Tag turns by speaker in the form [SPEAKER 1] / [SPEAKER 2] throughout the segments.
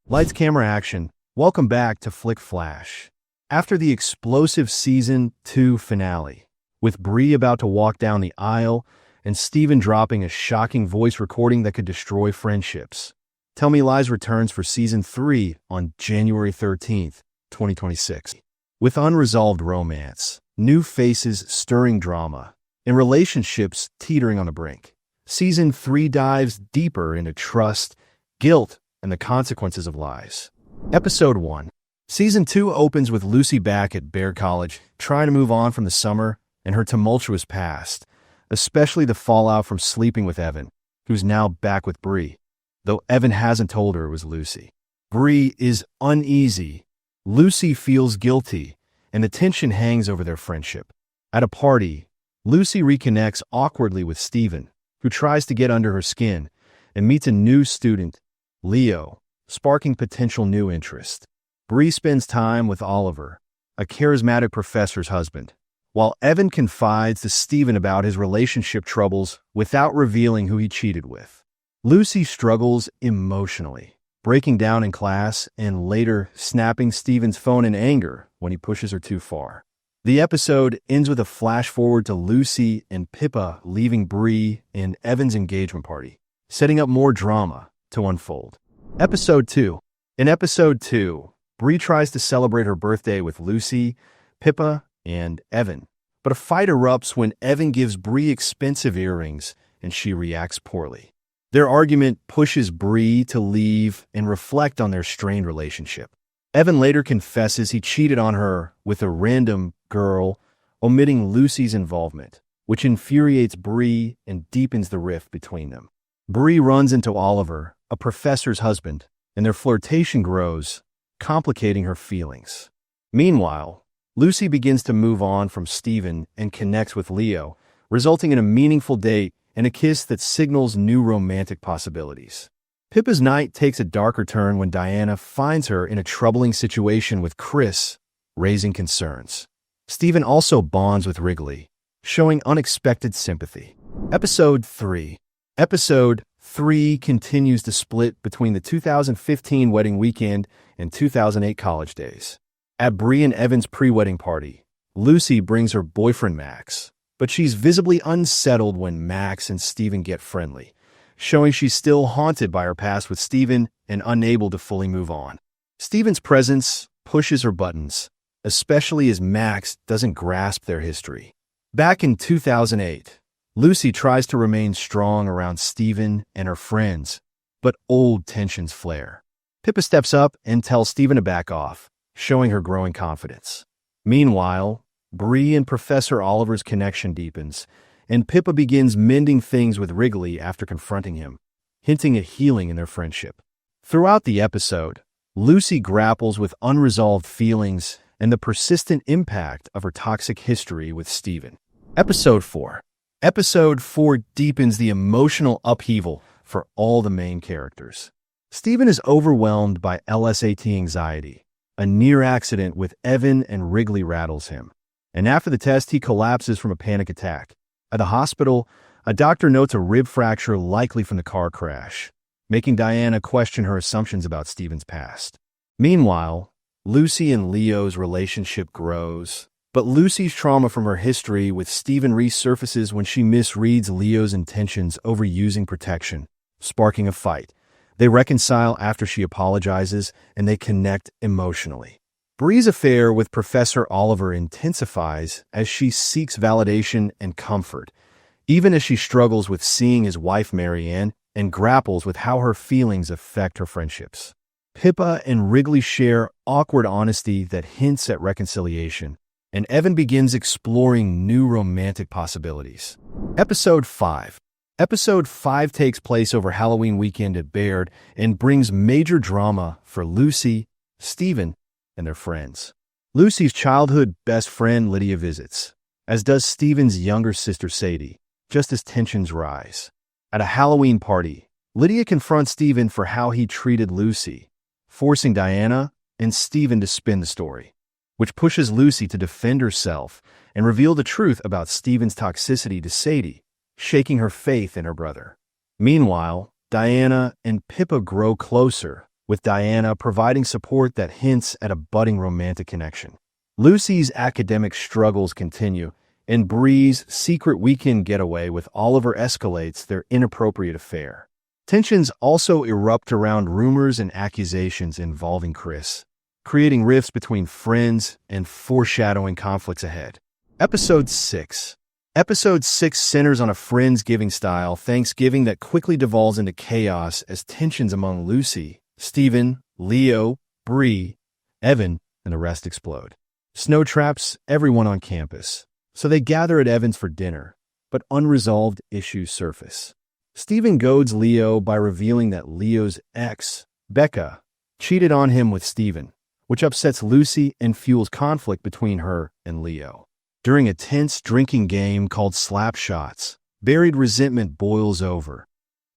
[SPEAKER 1] Lights, camera, action. Welcome back to Flick Flash. After the explosive Season 2 finale, with Bree about to walk down the aisle and Steven dropping a shocking voice recording that could destroy friendships, Tell Me Lies returns for Season 3 on January 13th, 2026. With unresolved romance, new faces stirring drama, and relationships teetering on the brink, Season 3 dives deeper into trust, guilt, and the consequences of lies. Episode 1. Season 2 opens with Lucy back at Baird College, trying to move on from the summer and her tumultuous past, especially the fallout from sleeping with Evan, who's now back with Bree, though Evan hasn't told her it was Lucy. Bree is uneasy, Lucy feels guilty, and the tension hangs over their friendship. At a party, Lucy reconnects awkwardly with Steven, who tries to get under her skin, and meets a new student, Leo, sparking potential new interest. Bree spends time with Oliver, a charismatic professor's husband, while Evan confides to Steven about his relationship troubles without revealing who he cheated with. Lucy struggles emotionally, breaking down in class and later snapping Steven's phone in anger when he pushes her too far. The episode ends with a flash forward to Lucy and Pippa leaving Bree and Evan's engagement party, setting up more drama to unfold. Episode 2. In Episode 2, Bree tries to celebrate her birthday with Lucy, Pippa, and Evan, but a fight erupts when Evan gives Bree expensive earrings and she reacts poorly. Their argument pushes Bree to leave and reflect on their strained relationship. Evan later confesses he cheated on her with a random girl, omitting Lucy's involvement, which infuriates Bree and deepens the rift between them. Bree runs into Oliver, a professor's husband, and their flirtation grows, complicating her feelings. Meanwhile, Lucy begins to move on from Steven and connects with Leo, resulting in a meaningful date and a kiss that signals new romantic possibilities. Pippa's night takes a darker turn when Diana finds her in a troubling situation with Chris, raising concerns. Steven also bonds with Wrigley, showing unexpected sympathy. Episode 3. Episode 3 continues to split between the 2015 wedding weekend and 2008 college days. At Bree and Evan's pre-wedding party, Lucy brings her boyfriend Max, but she's visibly unsettled when Max and Steven get friendly, showing she's still haunted by her past with Steven and unable to fully move on. Steven's presence pushes her buttons, especially as Max doesn't grasp their history. Back in 2008, Lucy tries to remain strong around Steven and her friends, but old tensions flare. Pippa steps up and tells Steven to back off, showing her growing confidence. Meanwhile, Bree and Professor Oliver's connection deepens, and Pippa begins mending things with Wrigley after confronting him, hinting at healing in their friendship. Throughout the episode, Lucy grapples with unresolved feelings and the persistent impact of her toxic history with Steven. Episode 4. Episode 4 deepens the emotional upheaval for all the main characters. Steven is overwhelmed by LSAT anxiety. A near accident with Evan and Wrigley rattles him, and after the test he collapses from a panic attack. At the hospital, a doctor notes a rib fracture likely from the car crash, making Diana question her assumptions about Steven's past. Meanwhile, Lucy and Leo's relationship grows, but Lucy's trauma from her history with Steven resurfaces when she misreads Leo's intentions over using protection, sparking a fight. They reconcile after she apologizes, and they connect emotionally. Bree's affair with Professor Oliver intensifies as she seeks validation and comfort, even as she struggles with seeing his wife Marianne and grapples with how her feelings affect her friendships. Pippa and Wrigley share awkward honesty that hints at reconciliation, and Evan begins exploring new romantic possibilities. Episode 5. Episode 5 takes place over Halloween weekend at Baird and brings major drama for Lucy, Steven, and their friends. Lucy's childhood best friend Lydia visits, as does Steven's younger sister Sadie, just as tensions rise. At a Halloween party, Lydia confronts Steven for how he treated Lucy, forcing Diana and Steven to spin the story, which pushes Lucy to defend herself and reveal the truth about Steven's toxicity to Sadie, shaking her faith in her brother. Meanwhile, Diana and Pippa grow closer with Diana providing support that hints at a budding romantic connection. Lucy's academic struggles continue, and Bree's secret weekend getaway with Oliver escalates their inappropriate affair. Tensions also erupt around rumors and accusations involving Chris, creating rifts between friends and foreshadowing conflicts ahead. Episode 6. Episode 6 centers on a Friendsgiving-style Thanksgiving that quickly devolves into chaos as tensions among Lucy, Steven, Leo, Bree, Evan, and the rest explode. Snow traps everyone on campus, so they gather at Evan's for dinner, but unresolved issues surface. Steven goads Leo by revealing that Leo's ex, Becca, cheated on him with Steven, which upsets Lucy and fuels conflict between her and Leo. During a tense drinking game called Slap Shots, buried resentment boils over.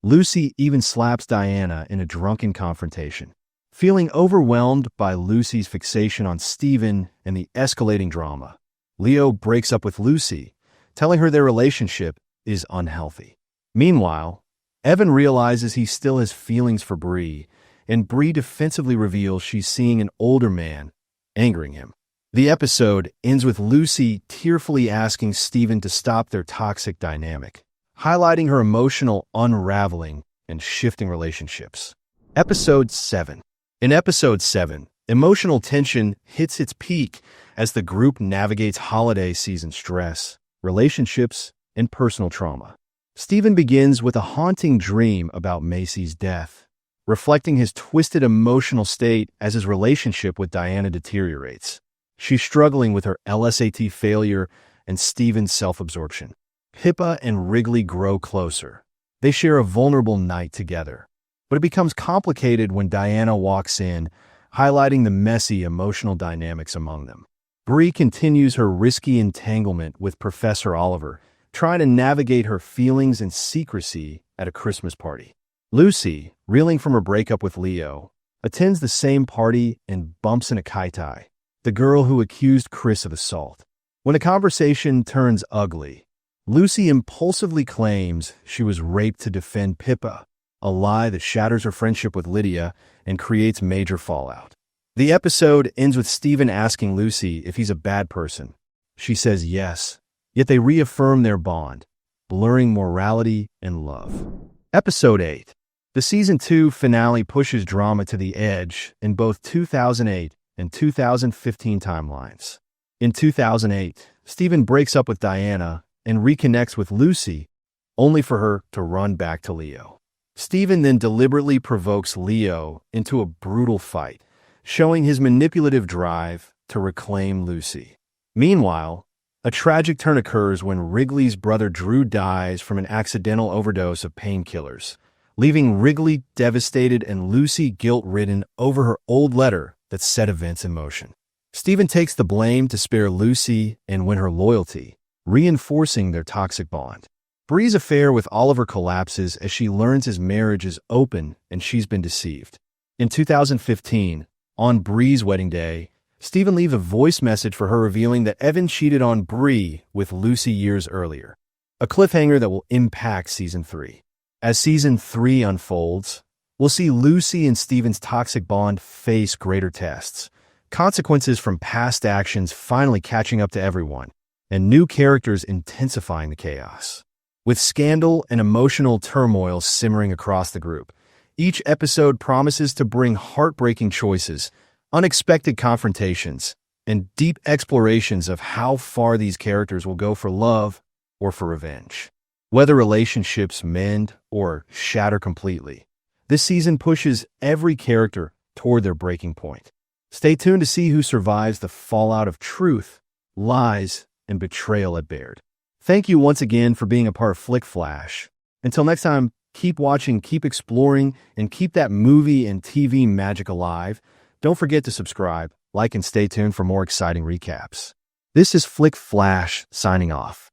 [SPEAKER 1] Lucy even slaps Diana in a drunken confrontation. Feeling overwhelmed by Lucy's fixation on Steven and the escalating drama, Leo breaks up with Lucy, telling her their relationship is unhealthy. Meanwhile, Evan realizes he still has feelings for Bree, and Bree defensively reveals she's seeing an older man, angering him. The episode ends with Lucy tearfully asking Steven to stop their toxic dynamic, highlighting her emotional unraveling and shifting relationships. Episode 7. In Episode 7, emotional tension hits its peak as the group navigates holiday season stress, relationships, and personal trauma. Steven begins with a haunting dream about Macy's death, reflecting his twisted emotional state as his relationship with Diana deteriorates. She's struggling with her LSAT failure and Steven's self-absorption. Pippa and Wrigley grow closer. They share a vulnerable night together, but it becomes complicated when Diana walks in, highlighting the messy emotional dynamics among them. Bree continues her risky entanglement with Professor Oliver, trying to navigate her feelings and secrecy at a Christmas party. Lucy, reeling from her breakup with Leo, attends the same party and bumps into Kaitai, the girl who accused Chris of assault. When the conversation turns ugly, Lucy impulsively claims she was raped to defend Pippa, a lie that shatters her friendship with Lydia and creates major fallout. The episode ends with Steven asking Lucy if he's a bad person. She says yes, yet they reaffirm their bond, blurring morality and love. Episode 8. The Season 2 finale pushes drama to the edge in both 2008 and 2015 timelines. In 2008, Steven breaks up with Diana and reconnects with Lucy, only for her to run back to Leo. Steven then deliberately provokes Leo into a brutal fight, showing his manipulative drive to reclaim Lucy. Meanwhile, a tragic turn occurs when Wrigley's brother Drew dies from an accidental overdose of painkillers, leaving Wrigley devastated and Lucy guilt-ridden over her old letter that set events in motion. Steven takes the blame to spare Lucy and win her loyalty, reinforcing their toxic bond. Bree's affair with Oliver collapses as she learns his marriage is open and she's been deceived. In 2015, on Bree's wedding day, Steven leaves a voice message for her revealing that Evan cheated on Bree with Lucy years earlier, a cliffhanger that will impact Season 3. As Season 3 unfolds, we'll see Lucy and Steven's toxic bond face greater tests, consequences from past actions finally catching up to everyone, and new characters intensifying the chaos. With scandal and emotional turmoil simmering across the group, each episode promises to bring heartbreaking choices, unexpected confrontations, and deep explorations of how far these characters will go for love or for revenge. Whether relationships mend or shatter completely, this season pushes every character toward their breaking point. Stay tuned to see who survives the fallout of truth, lies, and betrayal at Baird. Thank you once again for being a part of Flick Flash. Until next time, keep watching, keep exploring, and keep that movie and TV magic alive. Don't forget to subscribe, like, and stay tuned for more exciting recaps. This is Flick Flash signing off.